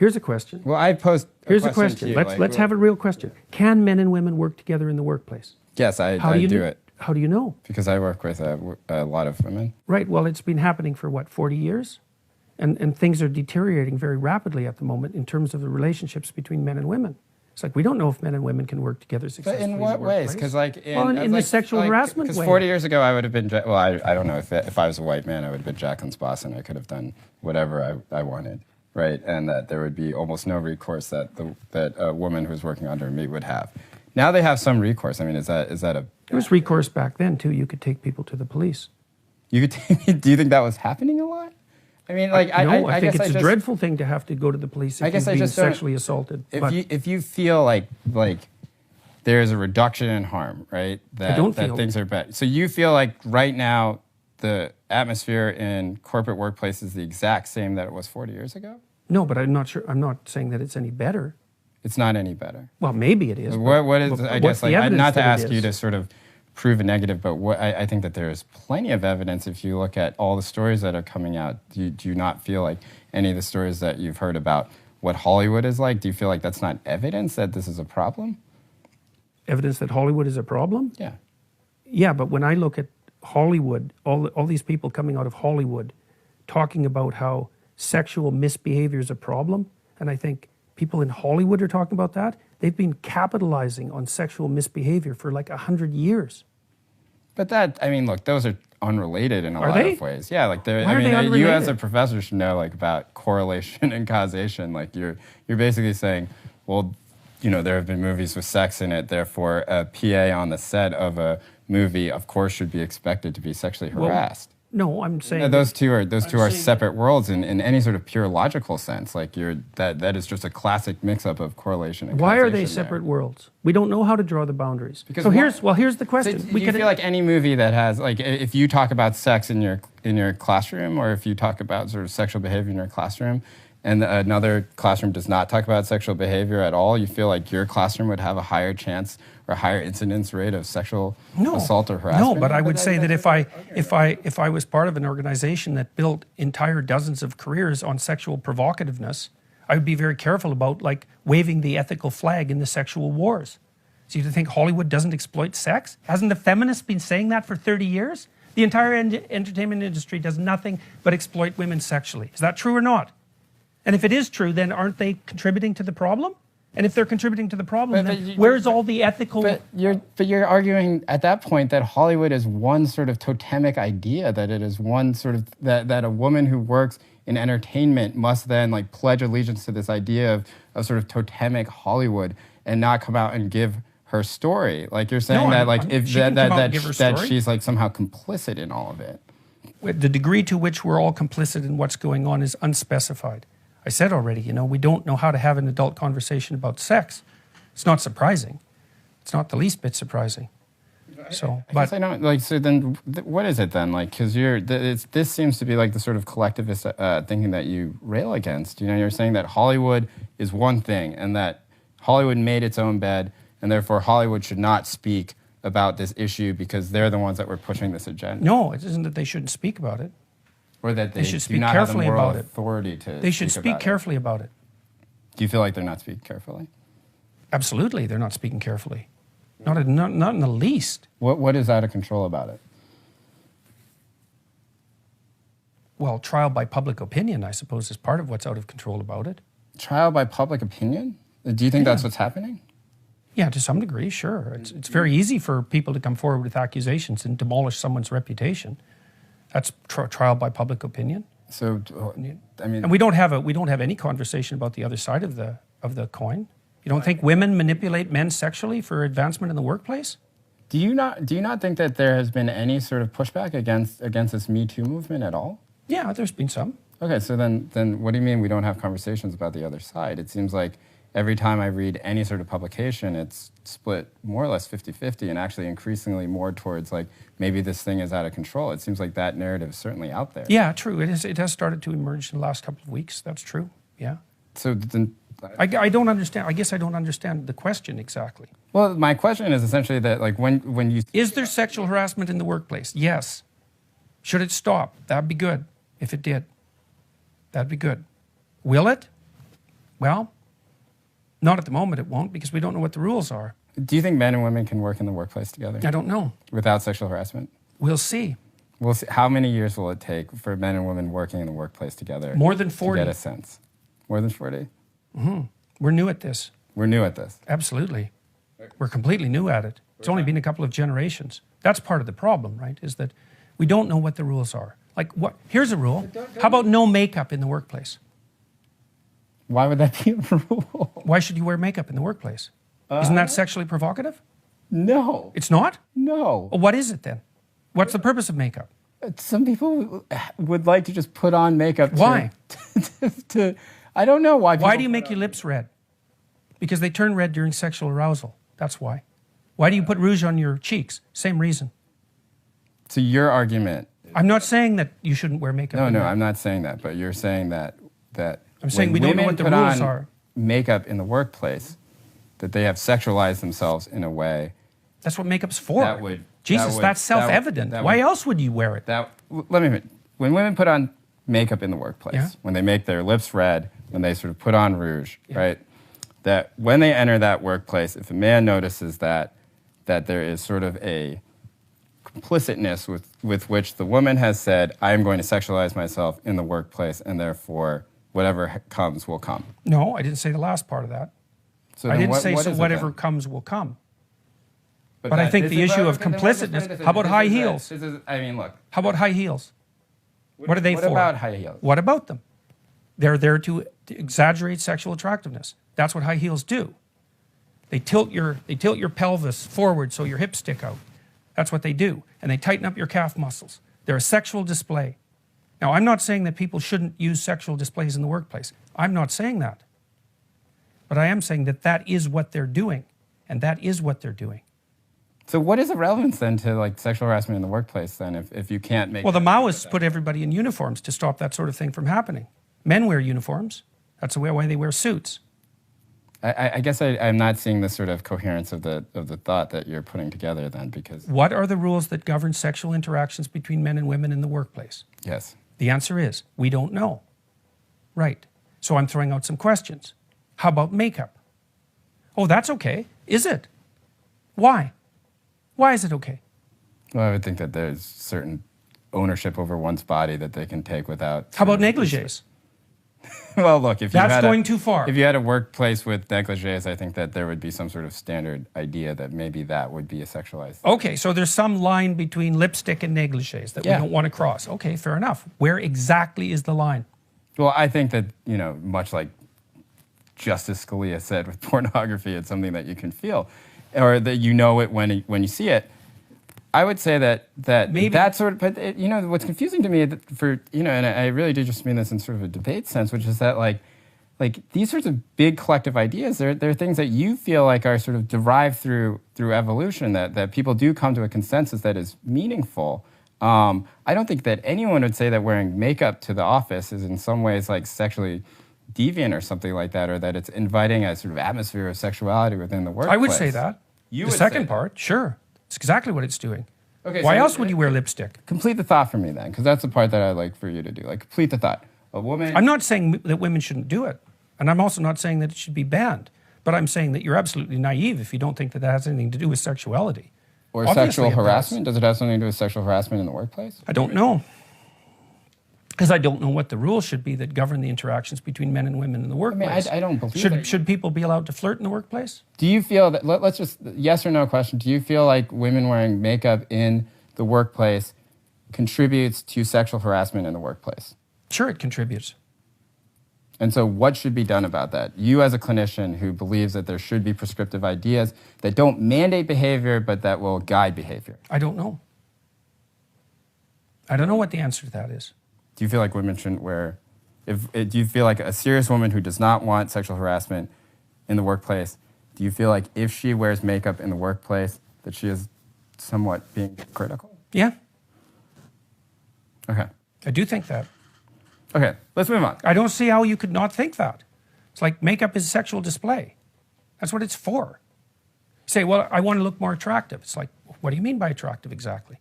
Here's a question. Well, I posed. Here's a question. Let's have a real question. Can men and women work together in the workplace? Yes, I do it. How do you know? Because I work with a lot of women. Right. Well, it's been happening for, what, 40 years? And things are deteriorating very rapidly at the moment in terms of the relationships between men and women. It's like we don't know if men and women can work together successfully. But in what ways? Because in the sexual harassment way. Because 40 years ago, I would have been, well, I don't know, if I was a white man, I would have been Jacqueline's boss and I could have done whatever I wanted, right? And that there would be almost no recourse that a woman who's working under me would have. Now they have some recourse. I mean, is that a... There was recourse back then, too. You could take people to the police. Do you think that was happening a lot? I mean, like, I think it's a dreadful thing to have to go to the police if you've been sexually assaulted. If you feel like there's a reduction in harm, right? That things are better. So you feel like right now the atmosphere in corporate workplace is the exact same that it was 40 years ago? No, but I'm not sure. I'm not saying that it's any better. It's not any better. Well, maybe it is. What is? I guess not to ask you to sort of prove a negative, but I think that there's plenty of evidence if you look at all the stories that are coming out. Do you not feel like any of the stories that you've heard about what Hollywood is like, do you feel like that's not evidence that this is a problem? Evidence that Hollywood is a problem? Yeah. Yeah, but when I look at Hollywood, all these people coming out of Hollywood talking about how sexual misbehavior is a problem, and I think people in Hollywood are talking about that, they've been capitalizing on sexual misbehavior for like 100 years. But that, I mean, look, those are unrelated in a lot of ways. Yeah, like Why are they unrelated? You as a professor should know like about correlation and causation. Like you're basically saying, well, you know, there have been movies with sex in it, therefore a PA on the set of a movie, of course, should be expected to be sexually harassed. No, I'm saying those two are separate worlds in any sort of pure logical sense. Like that is just a classic mix-up of correlation and why causation are they separate worlds? We don't know how to draw the boundaries. Because here's the question. So do you feel like any movie that has, like, if you talk about sex in your classroom, or if you talk about sort of sexual behavior in your classroom, and another classroom does not talk about sexual behavior at all, you feel like your classroom would have a higher chance or a higher incidence rate of sexual assault or harassment? No, but I would say that if I was part of an organization that built entire dozens of careers on sexual provocativeness, I would be very careful about like waving the ethical flag in the sexual wars. So you think Hollywood doesn't exploit sex? Hasn't the feminists been saying that for 30 years? The entire entertainment industry does nothing but exploit women sexually. Is that true or not? And if it is true, then aren't they contributing to the problem? And if they're contributing to the problem, then where's all the ethical... But you're arguing at that point that Hollywood is one sort of totemic idea, that it is one sort of... that a woman who works in entertainment must then like pledge allegiance to this idea of sort of totemic Hollywood and not come out and give her story. Like you're saying that she's like somehow complicit in all of it. The degree to which we're all complicit in what's going on is unspecified. I said already, you know, we don't know how to have an adult conversation about sex. It's not surprising. It's not the least bit surprising. So, I guess I don't, like, so then what is it then? Like, because this seems to be like the sort of collectivist thinking that you rail against. You know, you're saying that Hollywood is one thing and that Hollywood made its own bed and therefore Hollywood should not speak about this issue because they're the ones that were pushing this agenda. No, it isn't that they shouldn't speak about it. Or that they should do speak not carefully have the moral about it. authority to They should speak carefully about it. Do you feel like they're not speaking carefully? Absolutely, they're not speaking carefully. Not in the least. What is out of control about it? Well, trial by public opinion, I suppose, is part of what's out of control about it. Trial by public opinion? Do you think that's what's happening? Yeah, to some degree, sure. It's very easy for people to come forward with accusations and demolish someone's reputation. That's trial by public opinion. So, I mean, and we don't have any conversation about the other side of the coin. You don't think women manipulate men sexually for advancement in the workplace? Do you not think that there has been any sort of pushback against this Me Too movement at all? Yeah, there's been some. Okay, so then what do you mean we don't have conversations about the other side? It seems like every time I read any sort of publication, it's split more or less 50-50 and actually increasingly more towards like maybe this thing is out of control. It seems like that narrative is certainly out there. Yeah, true. It has started to emerge in the last couple of weeks. That's true. Yeah. So then... I don't understand. I guess I don't understand the question exactly. Well, my question is essentially that like when you... Is there sexual harassment in the workplace? Yes. Should it stop? That'd be good if it did. That'd be good. Will it? Well, not at the moment it won't, because we don't know what the rules are. Do you think men and women can work in the workplace together? I don't know. Without sexual harassment? We'll see. We'll see. How many years will it take for men and women working in the workplace together? More than 40. To get a sense. More than 40? We're new at this. We're new at this. Absolutely. We're completely new at it. It's only been a couple of generations. That's part of the problem, right? Is that we don't know what the rules are. Like, what? Here's a rule. How about no makeup in the workplace? Why would that be a rule? Why should you wear makeup in the workplace? Isn't that sexually provocative? No. It's not? No. Well, what is it then? What's the purpose of makeup? Some people would like to just put on makeup. Why? I don't know why. Why do you make your lips red? Because they turn red during sexual arousal. That's why. Why do you put rouge on your cheeks? Same reason. So your argument... I'm not saying that you shouldn't wear makeup. No, I'm not saying that. But you're saying that I'm saying we don't know what the rules are. Makeup in the workplace, that they have sexualized themselves in a way. That's what makeup's for. That's self-evident. Why else would you wear it? When women put on makeup in the workplace, when they make their lips red, when they sort of put on rouge, right? That when they enter that workplace, if a man notices that there is sort of a complicitness with which the woman has said, I am going to sexualize myself in the workplace, and therefore whatever comes will come. No, I didn't say the last part of that. I didn't say so whatever comes will come. But I think the issue of complicitness, how about high heels? Look. How about high heels? What are they for? What about high heels? What about them? They're there to exaggerate sexual attractiveness. That's what high heels do. They tilt your pelvis forward so your hips stick out. That's what they do. And they tighten up your calf muscles. They're a sexual display. Now, I'm not saying that people shouldn't use sexual displays in the workplace. I'm not saying that. But I am saying that that is what they're doing. And that is what they're doing. So what is the relevance then to like sexual harassment in the workplace then if you can't make... Well, the Maoists put everybody in uniforms to stop that sort of thing from happening. Men wear uniforms. That's the way they wear suits. I guess I'm not seeing the sort of coherence of the thought that you're putting together then, because... What are the rules that govern sexual interactions between men and women in the workplace? Yes. The answer is, we don't know. Right. So I'm throwing out some questions. How about makeup? Oh, that's okay. Is it? Why? Why is it okay? Well, I would think that there's certain ownership over one's body that they can take without... How about negligees? Well, look, if you That's going too far. If you had a workplace with negligees, I think that there would be some sort of standard idea that maybe that would be a sexualized... Okay, so there's some line between lipstick and negligees that we don't want to cross. Okay, fair enough. Where exactly is the line? Well, I think that, much like Justice Scalia said with pornography, it's something that you can feel, or that you know it when you see it. I would say that maybe that sort of, but what's confusing to me and I really do just mean this in sort of a debate sense, which is that like these sorts of big collective ideas, they're things that you feel like are sort of derived through evolution, that people do come to a consensus that is meaningful. I don't think that anyone would say that wearing makeup to the office is in some ways like sexually deviant or something like that, or that it's inviting a sort of atmosphere of sexuality within the workplace. I would say that. The second part, sure. It's exactly what it's doing. Okay, why else would you wear lipstick? Complete the thought for me then, because that's the part that I'd like for you to do. Like, complete the thought. A woman... I'm not saying that women shouldn't do it. And I'm also not saying that it should be banned. But I'm saying that you're absolutely naive if you don't think that has anything to do with sexuality. Or sexual harassment? Does it have something to do with sexual harassment in the workplace? I don't know. Because I don't know what the rules should be that govern the interactions between men and women in the workplace. I don't believe Should people be allowed to flirt in the workplace? Do you feel that, let's just, yes or no question, do you feel like women wearing makeup in the workplace contributes to sexual harassment in the workplace? Sure, it contributes. And so what should be done about that? You as a clinician who believes that there should be prescriptive ideas that don't mandate behavior, but that will guide behavior. I don't know. I don't know what the answer to that is. Do you feel like women shouldn't wear... do you feel like a serious woman who does not want sexual harassment in the workplace, do you feel like if she wears makeup in the workplace that she is somewhat being critical? Yeah. Okay. I do think that. Okay, let's move on. I don't see how you could not think that. It's like makeup is sexual display. That's what it's for. You say, well, I want to look more attractive. It's like, what do you mean by attractive exactly?